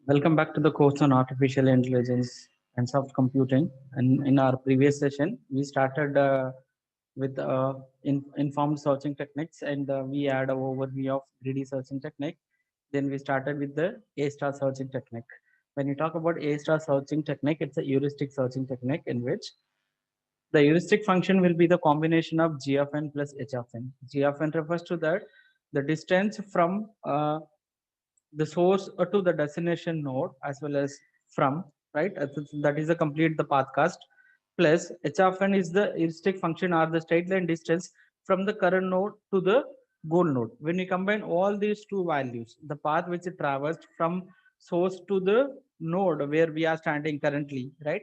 Welcome back to the course on artificial intelligence and soft computing. And in our previous session, we started with informed searching techniques, and we had an overview of greedy searching technique. Then we started with the A-star searching technique. When you talk about A-star searching technique, it's a heuristic searching technique in which the heuristic function will be the combination of g of n plus h of n. G of n refers to that the distance from the source to the destination node as well as from, right? That is the complete the pathcast, plus h of n is the heuristic function or the straight line distance from the current node to the goal node. When we combine all these two values, the path which it traversed from source to the node where we are standing currently, right?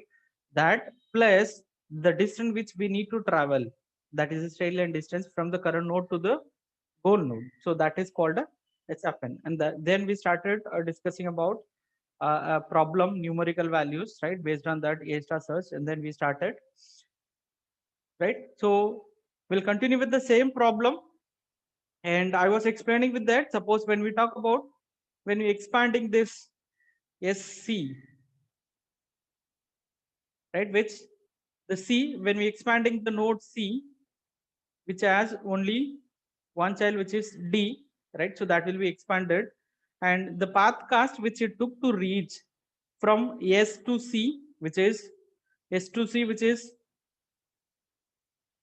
That plus the distance which we need to travel, that is a straight line distance from the current node to the goal node. So that is called a SFN. And then we started discussing about problem numerical values, right? Based on that A star search, and then we started, right? So we'll continue with the same problem. And I was explaining with that. Suppose when we talk about when we expanding this SC, right? Which the C when we expanding the node C, which has only one child, which is D, right? So that will be expanded, and the path cast which it took to reach from S to C, which is S to C, which is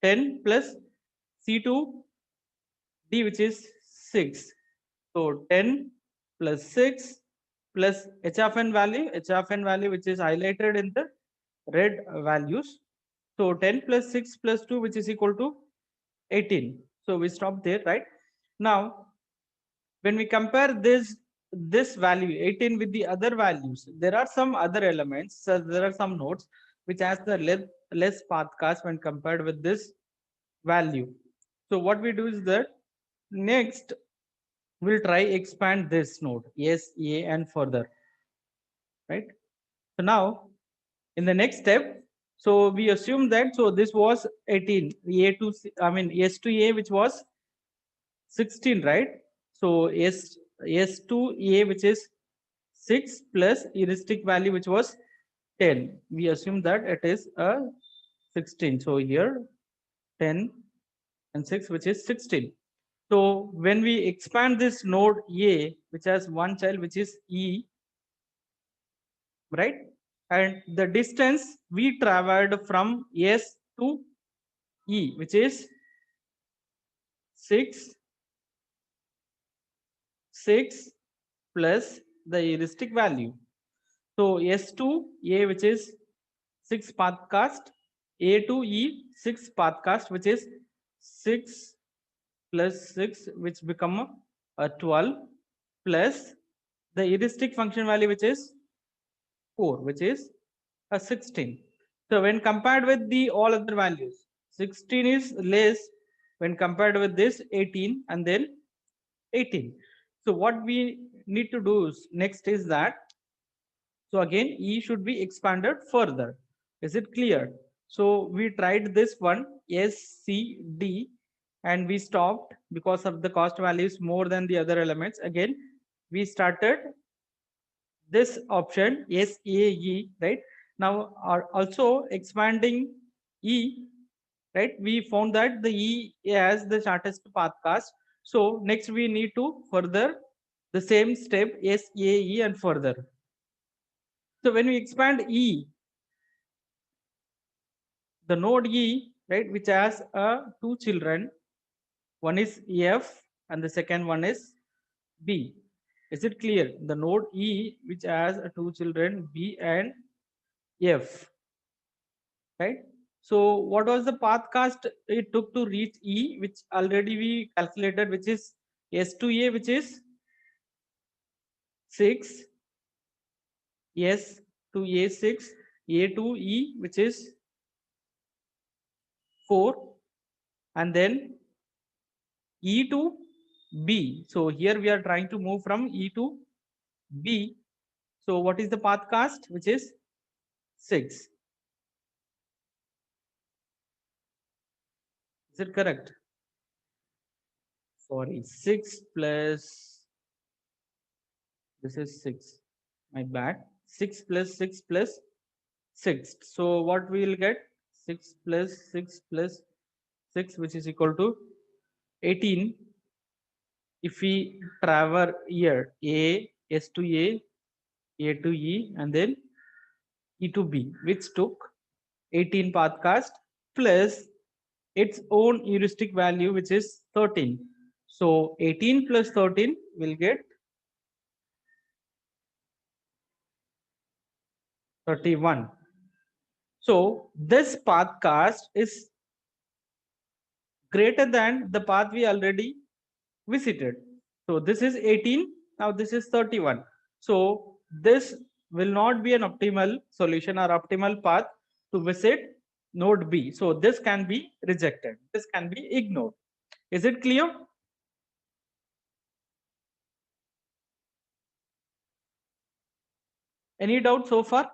10 plus C to D, which is 6. So 10 plus 6 plus h of n value, which is highlighted in the red values. So 10 plus 6 plus 2, which is equal to 18. So we stop there, right? Now, when we compare this value 18 with the other values, there are some other elements. So there are some nodes which has the less pathcast when compared with this value. So what we do is that next we'll try expand this node S, A, and further, right? So now in the next step, so we assume that so this was 18 A to C, I mean S to A, which was 16, right? So S to A, which is 6 plus heuristic value, which was 10. We assume that it is a 16. So here 10 and 6, which is 16. So when we expand this node A, which has one child, which is E, right? And the distance we traveled from S to E, which is 6, 6 plus the heuristic value. So S to A, which is 6 pathcast, A to E 6 pathcast, which is 6 plus 6, which become a 12, plus the heuristic function value, which is 4, which is a 16. So when compared with the all other values, 16 is less when compared with this 18 and then 18. So what we need to do is next is that, so again E should be expanded further. Is it clear? So we tried this one S, C, D, and we stopped because of the cost values more than the other elements. Again we started this option SAE, right? Now are also expanding E, right? We found that the E has the shortest pathcast. So next we need to further the same step SAE and further. So when we expand E, the node E, right, which has two children, one is F and the second one is B. Is it clear? The node E, which has two children B and F, right? So what was the path cast it took to reach E, which already we calculated, which is S to A, which is 6, S to A 6, A to E, which is 4, and then E to B. So here we are trying to move from E to B. So what is the path cast, which is 6? Is it correct? Sorry, 6 plus this is 6. My bad. 6 plus 6 plus 6. So what we will get? 6 plus 6 plus 6, which is equal to 18. If we travel here, S to A to E, and then E to B, which took 18 pathcast plus its own heuristic value, which is 13. So 18 plus 13 will get 31. So this pathcast is greater than the path we already visited. So this is 18. Now this is 31. So this will not be an optimal solution or optimal path to visit node B. So this can be rejected. This can be ignored. Is it clear? Any doubt so far?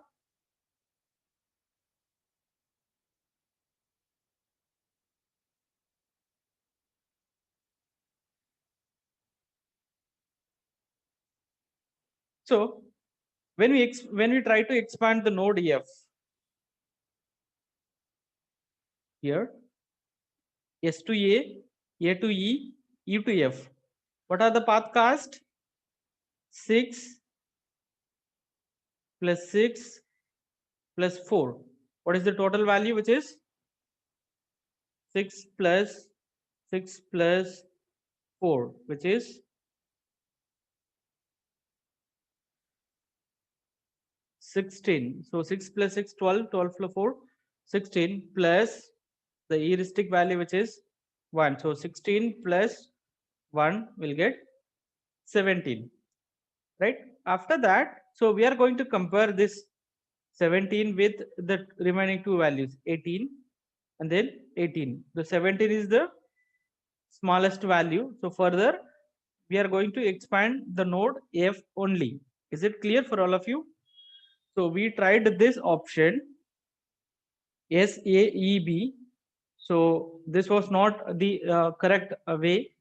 So when we try to expand the node F here, S to A to E, E to F. What are the path cast? 6 plus 6 plus 4. What is the total value, which is 6 plus 6 plus 4, which is 16. So 6 plus 6, 12, 12 plus 4, 16 plus the heuristic value, which is 1. So 16 plus 1 will get 17, right? After that, so we are going to compare this 17 with the remaining two values, 18 and then 18. The 17 is the smallest value. So further, we are going to expand the node F only. Is it clear for all of you? So we tried this option SAEB. So this was not the correct way,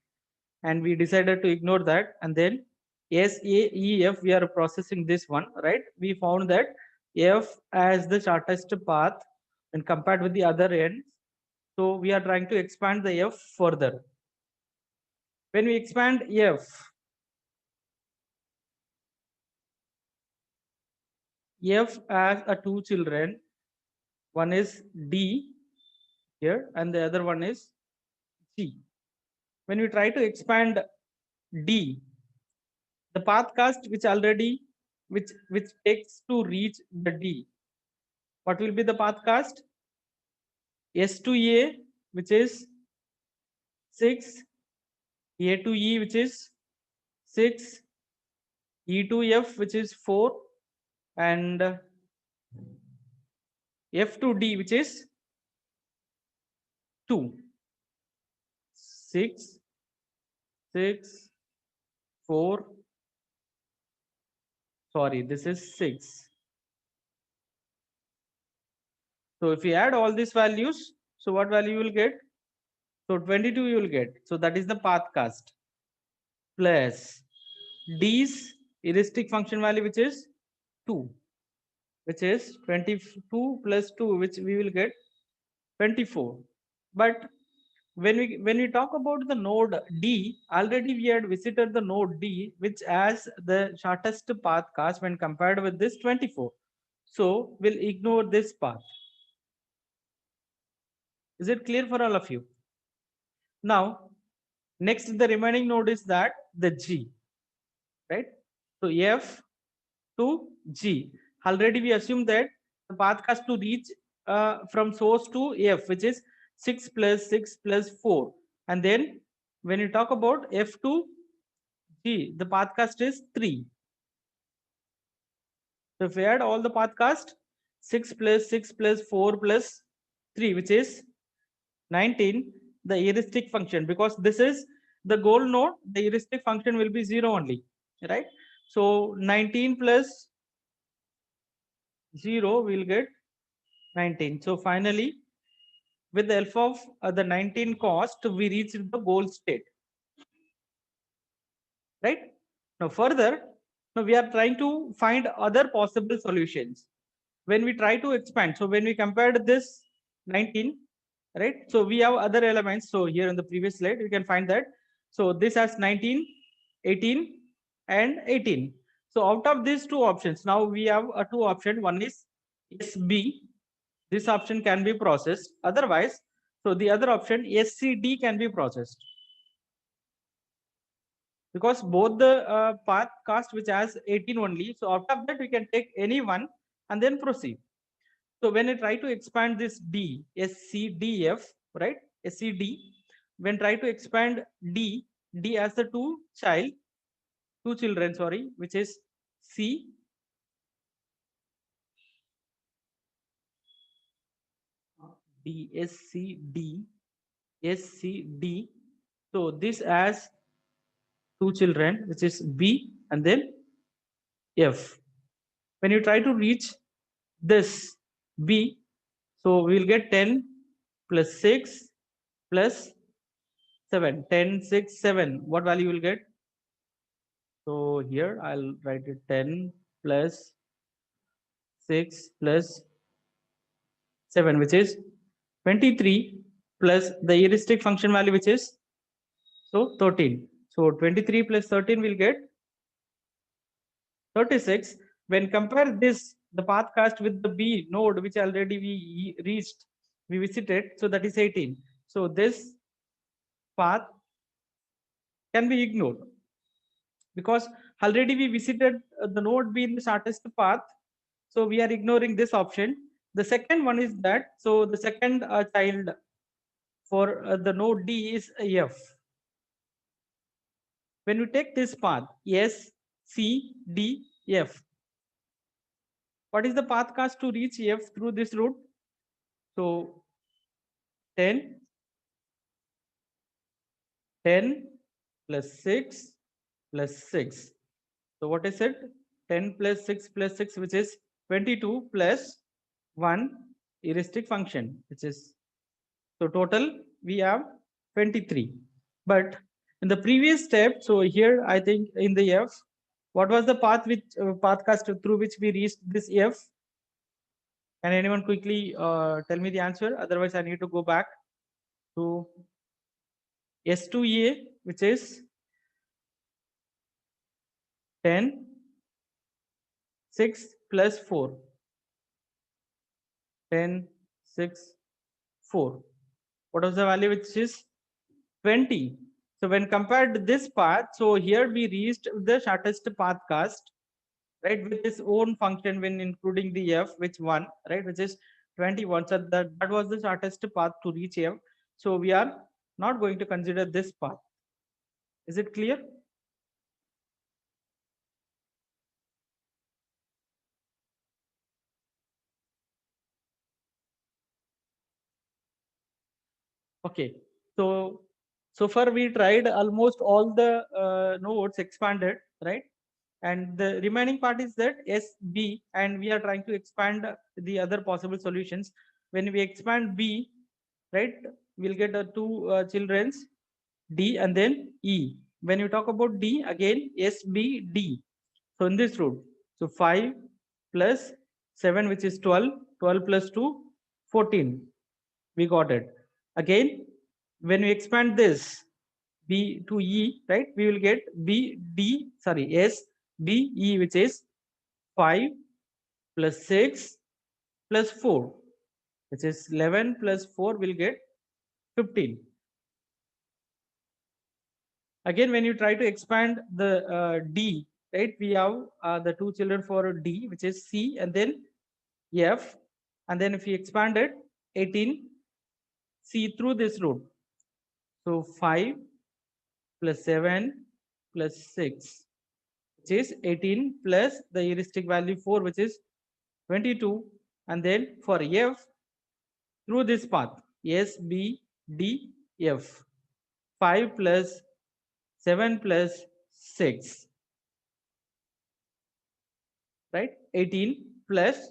and we decided to ignore that. And then SAEF, we are processing this one, right? We found that F as the shortest path when compared with the other ends. So we are trying to expand the F further. When we expand F has a two children. One is D here, and the other one is G. When we try to expand D, the path cast which takes to reach the D, what will be the path cast? S to A, which is 6, A to E, which is 6, E to F, which is 4, and F to D, which is 2. 6, 6, 4. Sorry, this is 6. So if we add all these values, so what value you will get? So 22 you will get. So that is the path cast plus D's heuristic function value, which is 2, which is 22 plus 2, which we will get 24. But when we talk about the node D, already we had visited the node D, which has the shortest path cast when compared with this 24. So we'll ignore this path. Is it clear for all of you? Now, next the remaining node is that the G, right? So F to G. Already we assume that the path has to reach from source to F, which is 6 plus 6 plus 4. And then when you talk about F to G, the path cast is 3. So if we add all the path cast, 6 plus 6 plus 4 plus 3, which is 19, the heuristic function, because this is the goal node, the heuristic function will be 0 only, right? So 19 plus 0 will get 19. So finally, with the help of the 19 cost, we reach the goal state, right? Now further, Now we are trying to find other possible solutions. When we try to expand, so when we compared this 19, right? So we have other elements. So here in the previous slide, you can find that. So this has 19, 18, and 18. So out of these two options, now we have a two option. One is SB. This option can be processed. Otherwise, so the other option SCD can be processed, because both the path cast which has 18 only. So out of that, we can take any one and then proceed. So when I try to expand this D, SCDF, right? SCD, when try to expand D as the two children, sorry, which is C, D, SCD, SCD. So this as two children, which is B and then F. When you try to reach this B, so we'll get 10 plus 6 plus 7. 10, 6, 7. What value will get? So here I'll write it 10 plus 6 plus 7, which is 23, plus the heuristic function value, which is so 13. So 23 plus 13 will get 36. When compare this, the path cast with the B node, which already we reached, we visited, so that is 18. So this path can be ignored, because already we visited the node B in the shortest path. So we are ignoring this option. The second one is that, so the second child for the node D is F. When we take this path, S, C, D, F, what is the path cast to reach F through this route? So 10, 10 plus 6 plus 6. So what is it? 10 plus 6 plus 6, which is 22, plus 1 heuristic function, which is, so total we have 23. But in the previous step, so here I think in the F, what was the path which path cast through which we reached this F? Can anyone quickly tell me the answer? Otherwise, I need to go back to S2A, which is 10, 6 plus 4. 10, 6, 4. What was the value, which is 20? So when compared to this path, so here we reached the shortest path cast, right, with its own function when including the F, which 1, right, which is 21. So that was the shortest path to reach F. So we are not going to consider this path. Is it clear? Okay. So far we tried almost all the nodes expanded, right? And the remaining part is that SB, and we are trying to expand the other possible solutions. When we expand B, right, we'll get two children's D and then E. When you talk about D, again SBD. So in this route, so 5 plus 7, which is 12, 12 plus 2, 14. We got it. Again, when we expand this B to E, right, we will get S B E, which is 5 plus 6 plus 4, which is 11 plus 4 will get 15. Again, when you try to expand the D, right, we have the two children for D, which is C and then F. And then if we expand it, 18, C through this route. So 5 plus 7 plus 6, which is 18, plus the heuristic value 4, which is 22. And then for F, through this path, S, B, D, F, 5 plus 7 plus 6, right? 18 plus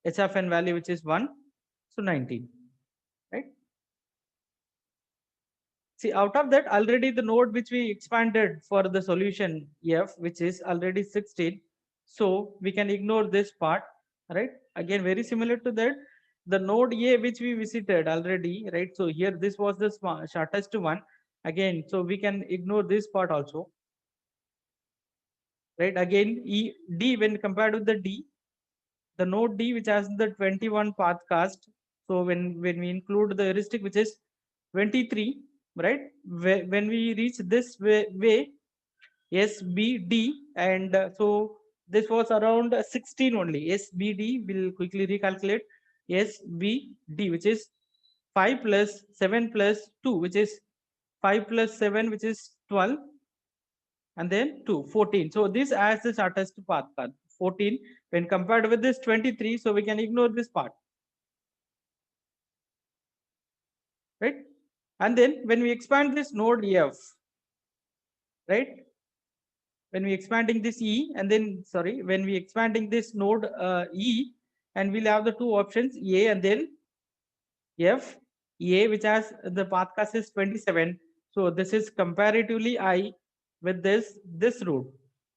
H of n value, which is 1, so 19, right? See, out of that, already the node which we expanded for the solution F, which is already 16. So we can ignore this part, right? Again, very similar to that, the node A which we visited already, right? So here this was the shortest one. Again, so we can ignore this part also, right? Again, D when compared with the D, the node D which has the 21 path cast. So when we include the heuristic which is 23, right? When we reach this way SBD, and so this was around 16 only. SBD will quickly recalculate. SBD, which is 5 plus 7 plus 2, which is 5 plus 7, which is 12, and then 2, 14. So this as the shortest path 14 when compared with this 23. So we can ignore this part, right? And then when we expand this node F, right? When we expanding this E, and then sorry, when we expanding this node E, and we'll have the two options A and then F. A which has the path cost is 27. So this is comparatively high with this route,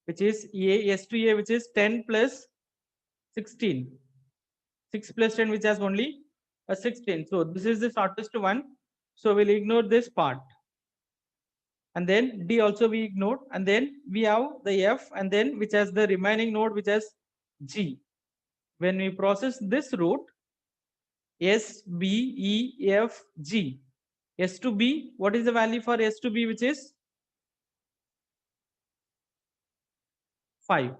which is A S to A, which is 10 plus 16. 6 plus 10, which has only a 16. So this is the shortest one. So we'll ignore this part. And then D also we ignored, and then we have the F, and then which has the remaining node which has G. When we process this route, S, B, E, F, G. S to B, what is the value for S to B, which is 5.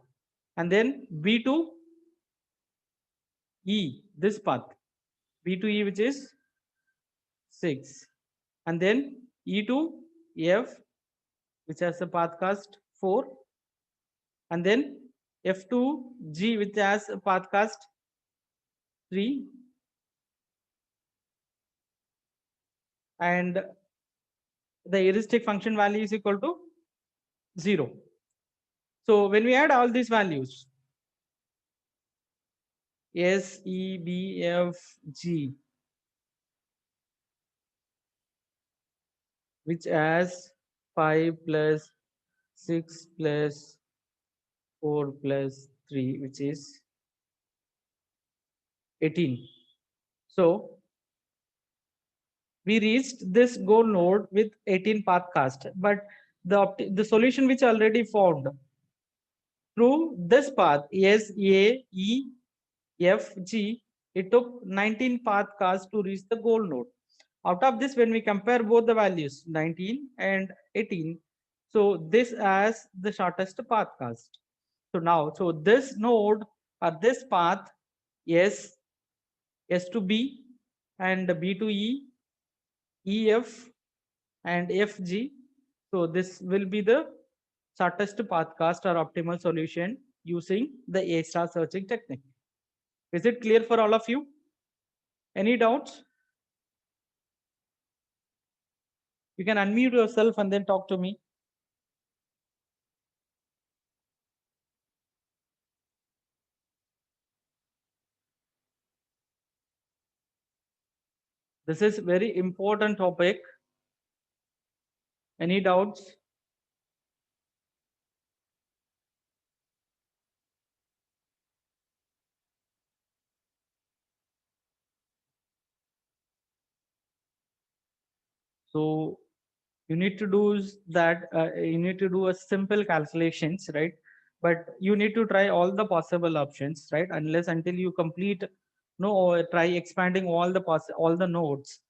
And then B to E, this path. B to E, which is 6. And then E to F, which has a path cast 4. And then F to G, which has a path cast 3. And the heuristic function value is equal to 0. So when we add all these values, S, E, B, F, G, which has 5 plus 6 plus 4 plus 3, which is 18. So we reached this goal node with 18 path cast, but the solution which already found through this path S, A, E, F, G, it took 19 path cast to reach the goal node. Out of this, when we compare both the values 19 and 18, so this as the shortest path cast. So now, so this node or this path S, S to B, and B to E, EF, and FG. So this will be the shortest path cast or optimal solution using the A-star searching technique. Is it clear for all of you? Any doubts? You can unmute yourself and then talk to me. This is very important topic. Any doubts? So you need to do that. You need to do a simple calculations, right? But you need to try all the possible options, right? Unless until you complete, no, or try expanding all the nodes,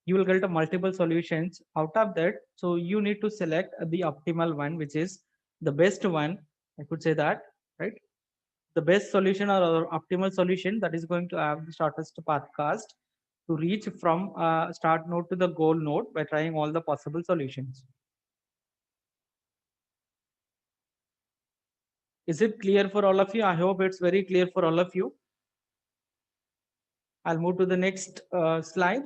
you will get a multiple solutions out of that. So you need to select the optimal one, which is the best one. I could say that, right? The best solution or optimal solution that is going to have the shortest path cast to reach from start node to the goal node by trying all the possible solutions. Is it clear for all of you? I hope it's very clear for all of you. I'll move to the next slide.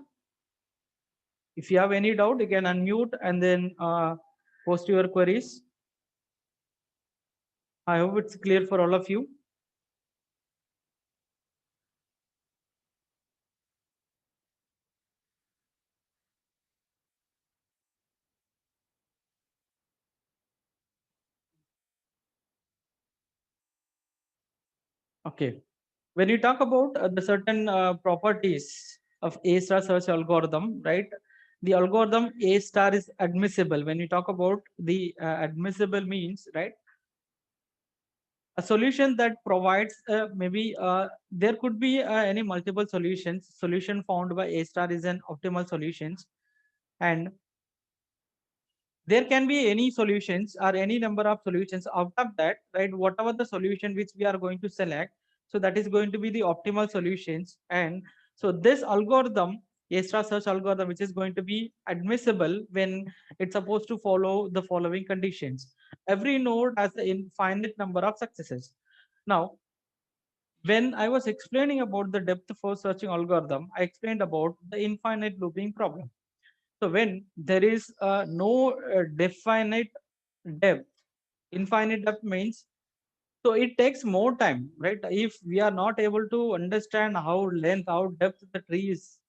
If you have any doubt, you can unmute and then post your queries. I hope it's clear for all of you. Okay. When you talk about the certain properties of A star search algorithm, right? The algorithm A star is admissible. When you talk about the admissible means, right? A solution that provides maybe there could be any multiple solutions. Solution found by A star is an optimal solutions, and there can be any solutions or any number of solutions. Out of that, right, whatever the solution which we are going to select, so that is going to be the optimal solutions. And so this algorithm, A-star search algorithm, which is going to be admissible when it's supposed to follow the following conditions. Every node has an infinite number of successes. Now, when I was explaining about the depth first searching algorithm, I explained about the infinite looping problem. So when there is no definite depth, infinite depth means, so it takes more time, right? If we are not able to understand how length, how depth the tree is,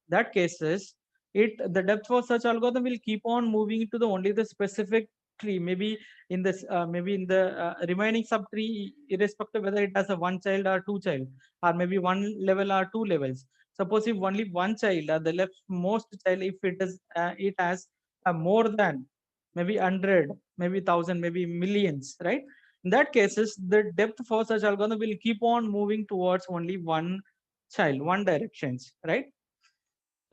that cases, it the depth for such algorithm will keep on moving to the only the specific tree, maybe in this maybe in the remaining subtree, irrespective whether it has a one child or two child, or maybe one level or two levels. Suppose if only one child, the leftmost child, if it is it has more than maybe 100, maybe 1,000, maybe millions, right? In that cases, the depth for such algorithm will keep on moving towards only one child, one directions, right?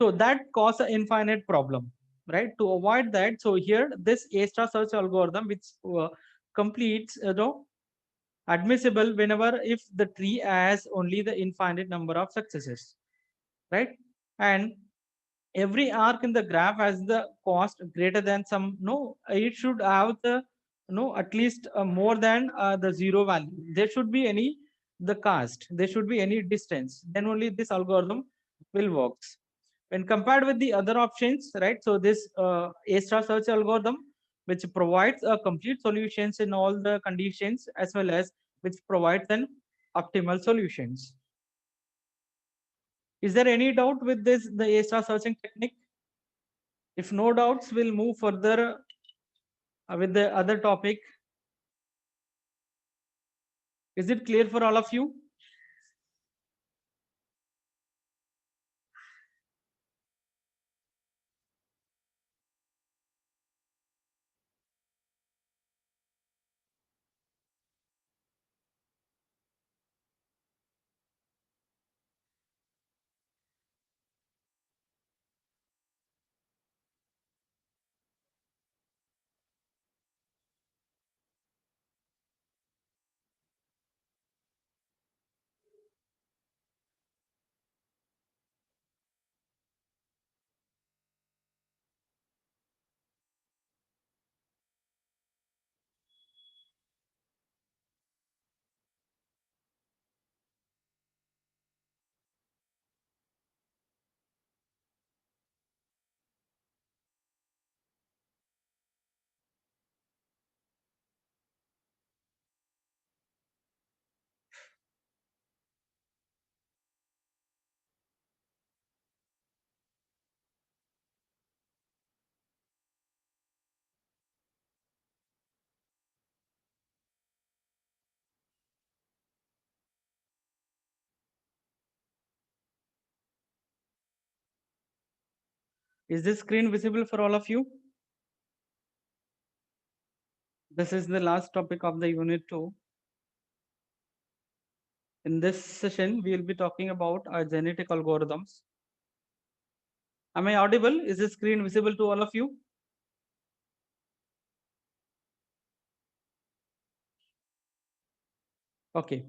So that causes an infinite problem, right? To avoid that, so here this A-star search algorithm, which completes, admissible whenever if the tree has only the infinite number of successes, right? And every arc in the graph has the cost greater than some, no, it should have the, no, at least more than the zero value. There should be any the cost. There should be any distance. Then only this algorithm will works. When compared with the other options, right? So this A-star search algorithm, which provides a complete solutions in all the conditions, as well as which provides an optimal solutions. Is there any doubt with this, the A-star searching technique? If no doubts, we'll move further with the other topic. Is it clear for all of you? Is this screen visible for all of you? This is the last topic of the unit 2. In this session, we will be talking about our genetic algorithms. Am I audible? Is the screen visible to all of you? Okay.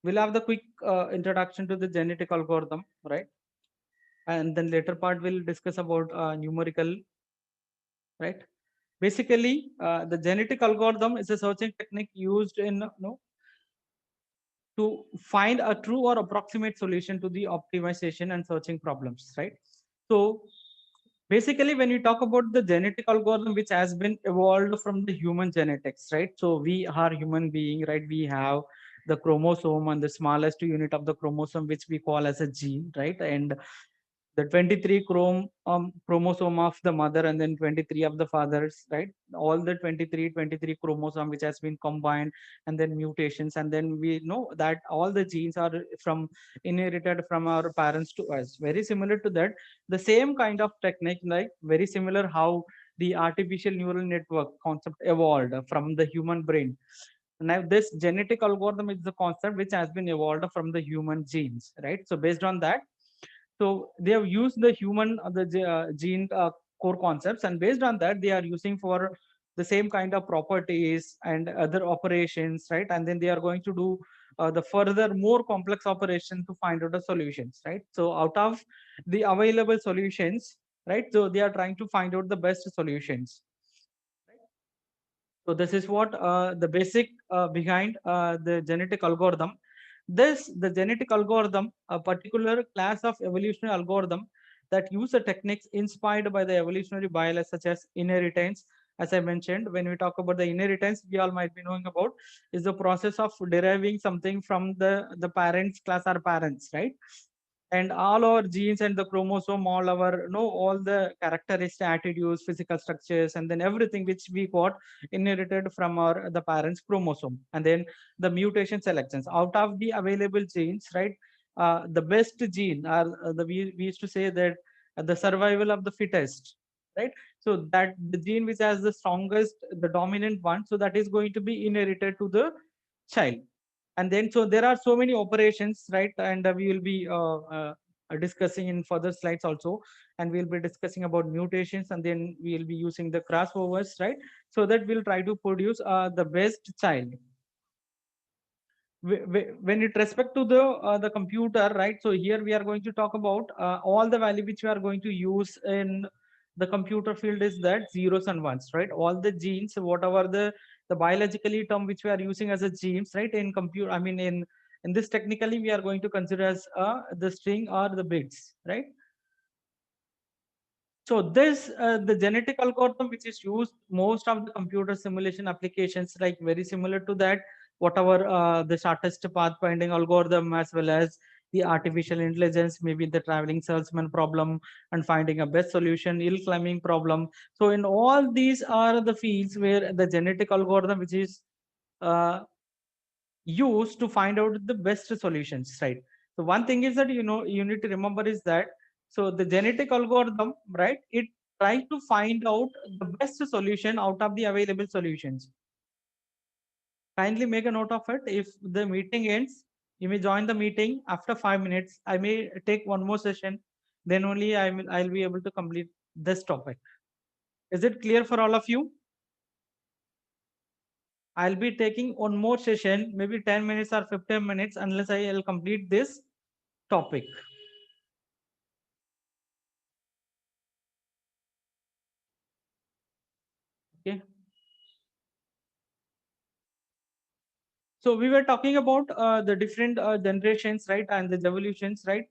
We'll have the quick introduction to the genetic algorithm, right? And then later part we'll discuss about numerical, right? Basically, the genetic algorithm is a searching technique used in, to find a true or approximate solution to the optimization and searching problems, right? So basically, when you talk about the genetic algorithm, which has been evolved from the human genetics, right? So we are human being, right? We have the chromosome and the smallest unit of the chromosome, which we call as a gene, right? And the 23 chromosome of the mother and then 23 of the fathers, right? All the 23 chromosome which has been combined, and then mutations, and then we know that all the genes are from inherited from our parents to us. Very similar to that, the same kind of technique, like very similar how the artificial neural network concept evolved from the human brain. Now this genetic algorithm is the concept which has been evolved from the human genes, right? So based on that, so they have used the human gene core concepts, and based on that, they are using for the same kind of properties and other operations, right? And then they are going to do the further more complex operation to find out the solutions, right? So out of the available solutions, right? So they are trying to find out the best solutions. So this is what the basic behind the genetic algorithm. The genetic algorithm, a particular class of evolutionary algorithm that use the techniques inspired by the evolutionary biology, such as inheritance. As I mentioned, when we talk about the inheritance, we all might be knowing about is the process of deriving something from the parents class or parents, right? And all our genes and the chromosome, all our all the characteristic attitudes, physical structures, and then everything which we got inherited from our the parents chromosome. And then the mutation selections out of the available genes, right? The best gene are we used to say that the survival of the fittest, right? So that the gene which has the strongest, the dominant one, so that is going to be inherited to the child. And then so there are so many operations, right? And we will be discussing in further slides also, and we'll be discussing about mutations, and then we'll be using the crossovers, right? So that we'll try to produce the best child. When it respect to the computer, right? So here we are going to talk about all the value which we are going to use in the computer field is that zeros and ones, right? All the genes, whatever the biologically term which we are using as a genes, right? In computer, I mean in this technically we are going to consider as the string or the bits, right? So this the genetic algorithm which is used most of the computer simulation applications, like very similar to that, whatever the shortest pathfinding algorithm, as well as the artificial intelligence, maybe the traveling salesman problem and finding a best solution, hill climbing problem. So in all these are the fields where the genetic algorithm which is uh, used to find out the best solutions, right? So one thing is that you need to remember is that so the genetic algorithm, right, it tries to find out the best solution out of the available solutions. Kindly make a note of it. If the meeting ends, you may join the meeting after 5 minutes. I may take one more session, then only I'll be able to complete this topic. Is it clear for all of you? I'll be taking one more session, maybe 10 minutes or 15 minutes, unless I'll complete this topic. Okay. So we were talking about the different generations, right, and the evolutions, right?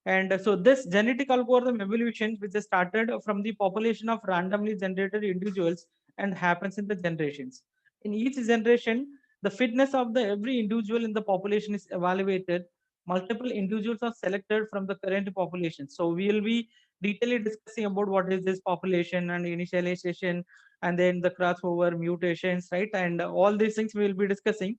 And so this genetic algorithm evolution, which is started from the population of randomly generated individuals and happens in the generations. In each generation, the fitness of the every individual in the population is evaluated. Multiple individuals are selected from the current population. So we will be detailedly discussing about what is this population and initialization, and then the crossover mutations, right? And all these things we will be discussing.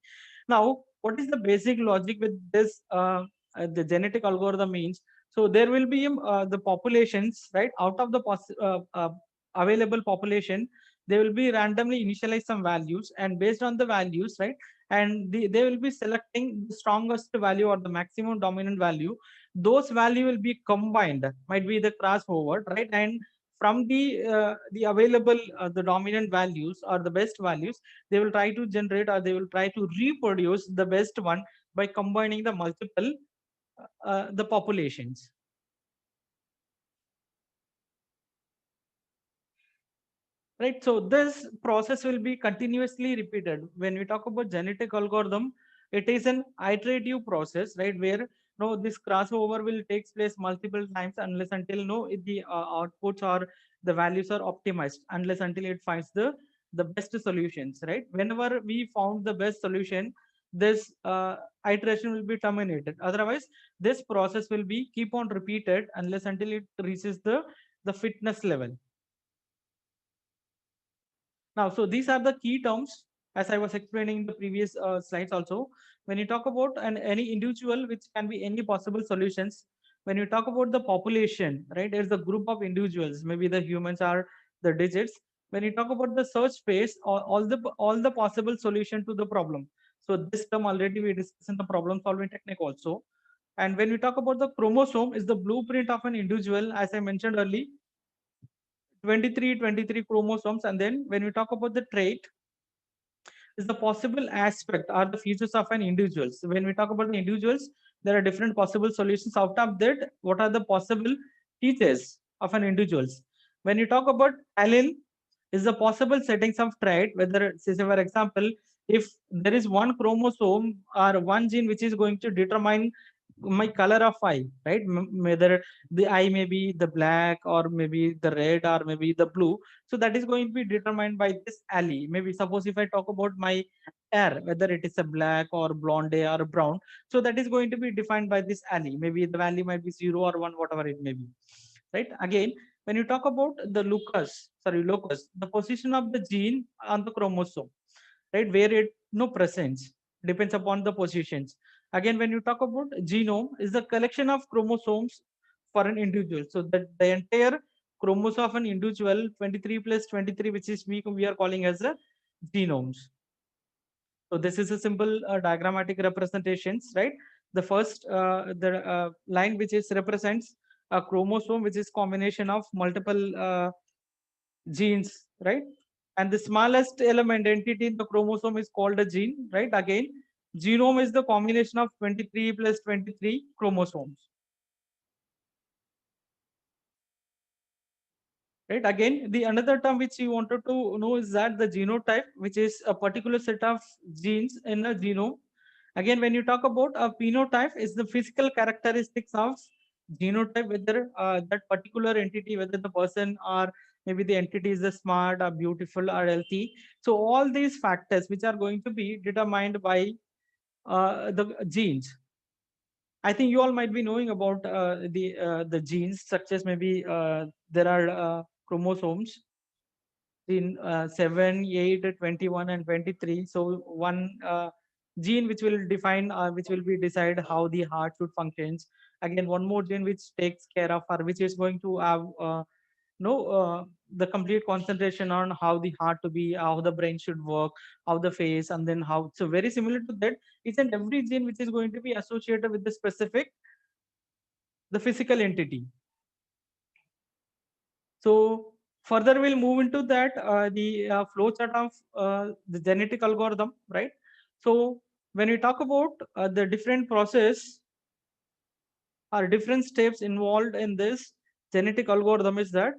Now, what is the basic logic with this? The genetic algorithm means, so there will be the populations, right? Out of the available population, they will be randomly initialize some values, and based on the values, right? And they will be selecting the strongest value or the maximum dominant value. Those value will be combined, might be the crossover, right? And from the available the dominant values or the best values, they will try to generate or they will try to reproduce the best one by combining the multiple the populations. Right, so this process will be continuously repeated. When we talk about genetic algorithm, it is an iterative process, right, where no this crossover will takes place multiple times unless until the outputs or the values are optimized, unless until it finds the best solutions, right? Whenever we found the best solution, this iteration will be terminated. Otherwise, this process will be keep on repeated unless until it reaches the fitness level. Now, so these are the key terms, as I was explaining in the previous slides also. When you talk about any individual, which can be any possible solutions, when you talk about the population, right, there's a group of individuals, maybe the humans are the digits. When you talk about the search space, all the possible solution to the problem. So this term already we discussed in the problem solving technique also. And when we talk about the chromosome, is the blueprint of an individual, as I mentioned earlier, 23 chromosomes. And then when we talk about the trait, is the possible aspect or the features of an individual. So when we talk about the individuals, there are different possible solutions. Out of that, what are the possible features of an individuals? When you talk about allele, is the possible settings of trait, whether, say for example, if there is one chromosome or one gene which is going to determine my color of eye, right? Whether the eye may be the black or maybe the red or maybe the blue. So that is going to be determined by this allele. Maybe suppose if I talk about my hair, whether it is a black or blonde or brown, so that is going to be defined by this allele. Maybe the value might be 0 or 1, whatever it may be, right? Again, when you talk about the locus, the position of the gene on the chromosome, right, where it no presence depends upon the positions. Again, when you talk about genome, is the collection of chromosomes for an individual. So that the entire chromosome of an individual, 23 plus 23, which is we are calling as a genomes. So this is a simple diagrammatic representations, right? The first the line which is represents a chromosome, which is combination of multiple genes, right? And the smallest element entity in the chromosome is called a gene, right? Again, genome is the combination of 23 plus 23 chromosomes, right? Again, the another term which you wanted to know is that the genotype, which is a particular set of genes in a genome. Again, when you talk about a phenotype, is the physical characteristics of genotype, whether that particular entity, whether the person or maybe the entity is a smart or beautiful or healthy. So all these factors which are going to be determined by the genes. I think you all might be knowing about the genes structures. Maybe there are chromosomes in 7, 8, 21, and 23. So one gene which will define, which will be decide how the heart should functions. Again, one more gene which takes care of, or which is going to have no the complete concentration on how the heart to be, how the brain should work, how the face, and then how. So very similar to that, each and every gene which is going to be associated with the specific the physical entity. So further we'll move into that the flow chart of the genetic algorithm, right? So when we talk about the different process or different steps involved in this genetic algorithm, is that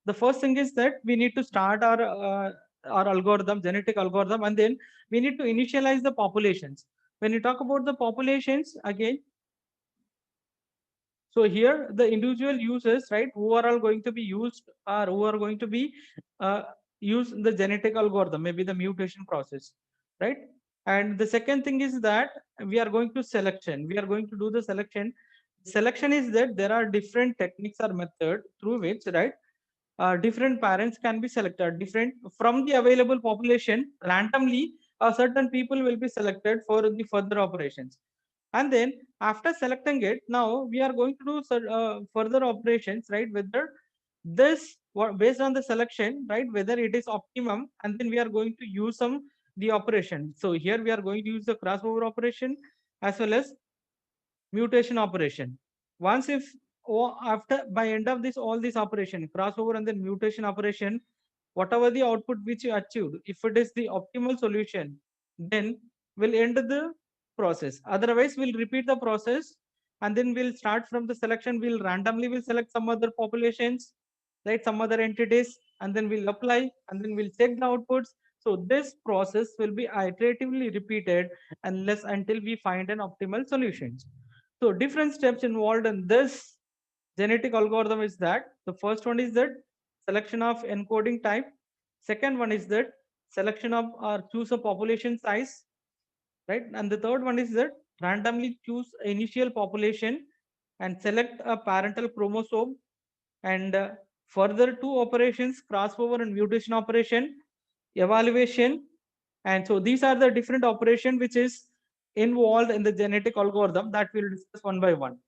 the first thing is that we need to start our algorithm, genetic algorithm, and then we need to initialize the populations. When you talk about the populations, again, so here the individual users, right, who are all going to be used or who are going to be uh, use the genetic algorithm, maybe the mutation process, right? And the second thing is that we are going to selection. We are going to do the selection. Selection is that there are different techniques or method through which, right, different parents can be selected. Different from the available population, randomly, certain people will be selected for the further operations. And then after selecting it, now we are going to do further operations, right? Whether this based on the selection, right, whether it is optimum, and then we are going to use some the operation. So here we are going to use the crossover operation as well as mutation operation. Once if after by end of this all this operation, crossover and then mutation operation, whatever the output which you achieved, if it is the optimal solution, then we'll end the process. Otherwise, we'll repeat the process, and then we'll start from the selection. We'll randomly will select some other populations, right, some other entities, and then we'll apply, and then we'll check the outputs. So this process will be iteratively repeated unless until we find an optimal solution. So different steps involved in this genetic algorithm is that the first one is that selection of encoding type. Second one is that selection of or choose a population size. right? And the third one is that randomly choose initial population and select a parental chromosome, and further two operations, crossover and mutation operation, evaluation. And so these are the different operation which is involved in the genetic algorithm that we'll discuss one by one.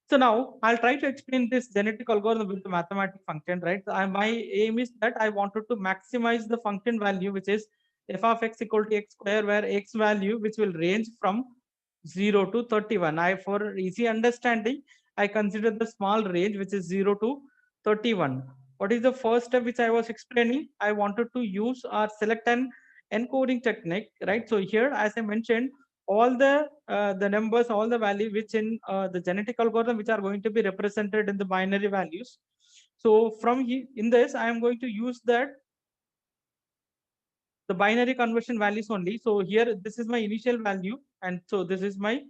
So now I'll try to explain this genetic algorithm with the mathematical function, right? My aim is that I wanted to maximize the function value, which is f of x equal to x square, where x value which will range from 0 to 31. For easy understanding, I consider the small range which is 0 to 31. What is the first step which I was explaining? I wanted to use or select an encoding technique, right? So here, as I mentioned, all the numbers, all the value which in the genetic algorithm which are going to be represented in the binary values. So from in this, I am going to use that the binary conversion values only. So here, this is my initial value, and so this is my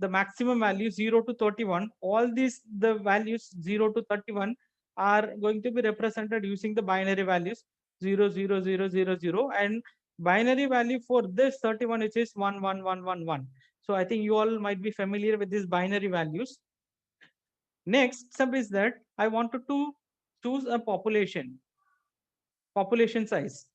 the maximum value 0 to 31. All these the values 0 to 31 are going to be represented using the binary values 0 0 0 0 0, and binary value for this 31 which is 1 1 1 1 1. So I think you all might be familiar with these binary values. Next step is that I wanted to choose a population size.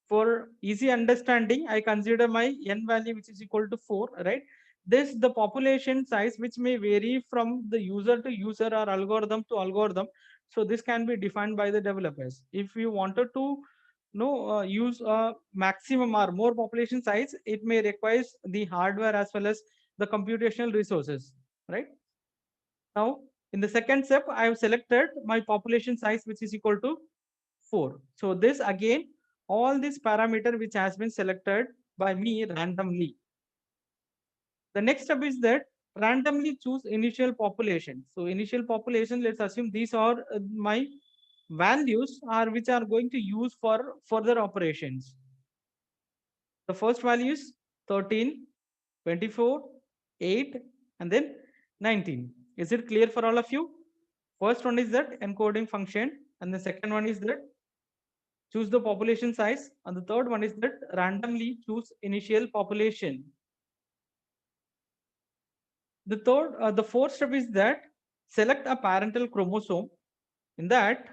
For easy understanding, I consider my n value which is equal to 4, right? This the population size which may vary from the user to user or algorithm to algorithm. So this can be defined by the developers. If you wanted to use a maximum or more population size, it may require the hardware as well as the computational resources, right? Now, in the second step, I have selected my population size which is equal to 4. So this again, all this parameter which has been selected by me randomly. The next step is that randomly choose initial population. So initial population, let's assume these are my values are which are going to use for further operations. The first value is 13, 24, 8, and then 19. Is it clear for all of you? First one is that encoding function, and the second one is that choose the population size, and the third one is that randomly choose initial population. The fourth step is that select a parental chromosome. In that,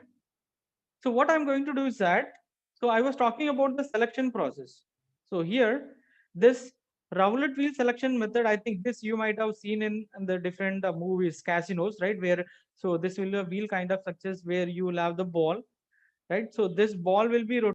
so what I'm going to do is that, so I was talking about the selection process. So here, this roulette wheel selection method, I think this you might have seen in the different movies, casinos, right? Where so this will be a wheel kind of structures where you will have the ball, right? So this ball will be rotated